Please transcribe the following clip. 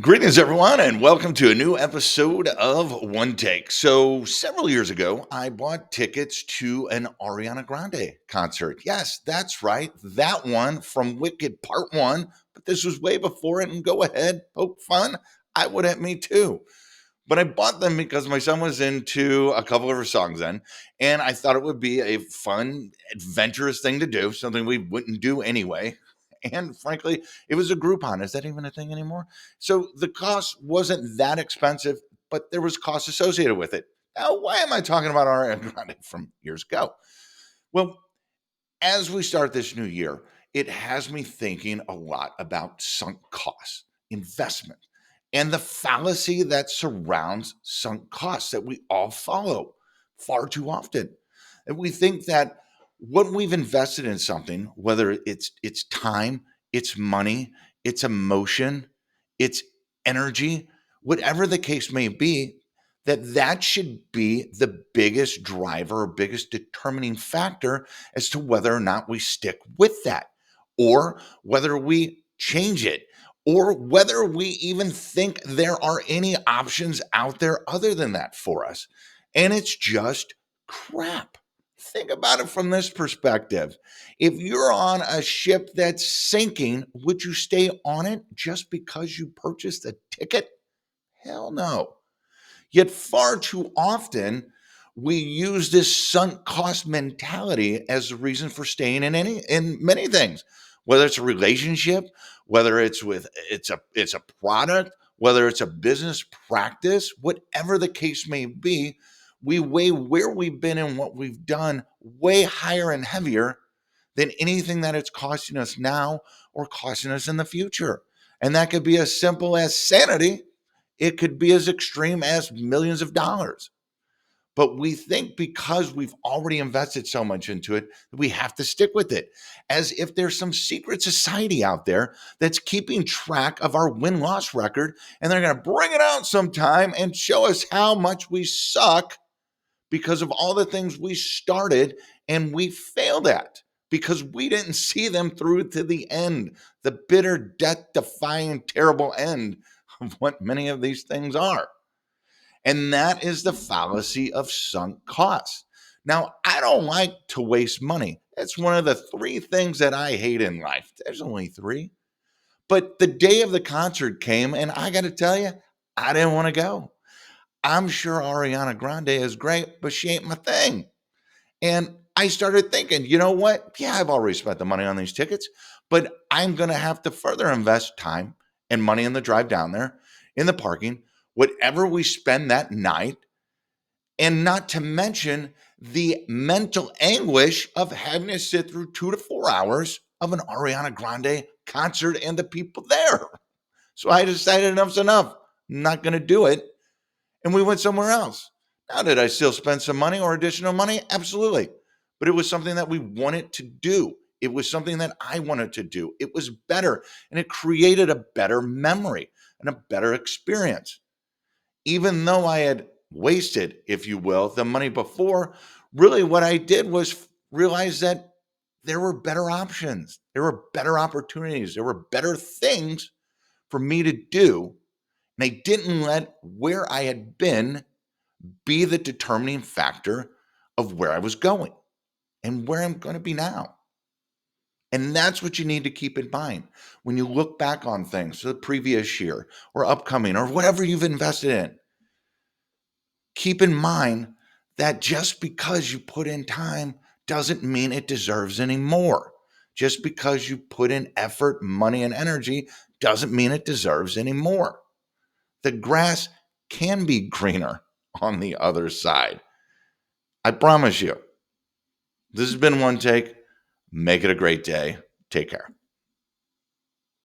Greetings, everyone, and welcome to a new episode of One Take. So, several years ago, I bought tickets to an Ariana Grande concert. Yes, that's right, that one from Wicked Part 1, but this was way before it. And go ahead, poke fun. I would at me too. But I bought them because my son was into a couple of her songs then, and I thought it would be a fun, adventurous thing to do, something we wouldn't do anyway. And frankly, it was a Groupon. Is that even a thing anymore? So the cost wasn't that expensive, but there was cost associated with it. Now, why am I talking about Ariana Grande from years ago? Well, as we start this new year, it has me thinking a lot about sunk costs, investment, and the fallacy that surrounds sunk costs that we all follow far too often. And we think that what we've invested in something, whether it's time, it's money, it's emotion, it's energy, whatever the case may be, that should be the biggest driver or biggest determining factor as to whether or not we stick with that, or whether we change it, or whether we even think there are any options out there other than that for us. And it's just crap. Think about it from this perspective. If you're on a ship that's sinking, would you stay on it just because you purchased a ticket? Hell no. Yet far too often, we use this sunk cost mentality as a reason for staying in many things, whether it's a relationship, whether it's a product, whether it's a business practice, whatever the case may be. We weigh where we've been and what we've done way higher and heavier than anything that it's costing us now or costing us in the future. And that could be as simple as sanity. It could be as extreme as millions of dollars. But we think because we've already invested so much into it, we have to stick with it, as if there's some secret society out there that's keeping track of our win loss record, and they're going to bring it out sometime and show us how much we suck because of all the things we started and we failed at because we didn't see them through to the end, the bitter, death defying, terrible end of what many of these things are. And that is the fallacy of sunk costs. Now, I don't like to waste money. It's one of the three things that I hate in life. There's only three. But the day of the concert came, and I got to tell you, I didn't want to go. I'm sure Ariana Grande is great, but she ain't my thing. And I started thinking, you know what? Yeah, I've already spent the money on these tickets, but I'm going to have to further invest time and money in the drive down there, in the parking, whatever we spend that night, and not to mention the mental anguish of having to sit through 2 to 4 hours of an Ariana Grande concert and the people there. So I decided enough's enough. I'm not going to do it. And we went somewhere else. Now, did I still spend some money or additional money? Absolutely. But it was something that we wanted to do. It was something that I wanted to do. It was better, and it created a better memory and a better experience. Even though I had wasted, if you will, the money before, really what I did was realize that there were better options. There were better opportunities. There were better things for me to do. And I didn't let where I had been be the determining factor of where I was going and where I'm going to be now. And that's what you need to keep in mind when you look back on things the previous year or upcoming or whatever you've invested in. Keep in mind that just because you put in time doesn't mean it deserves any more. Just because you put in effort, money, and energy doesn't mean it deserves any more. The grass can be greener on the other side. I promise you. This has been One Take. Make it a great day. Take care.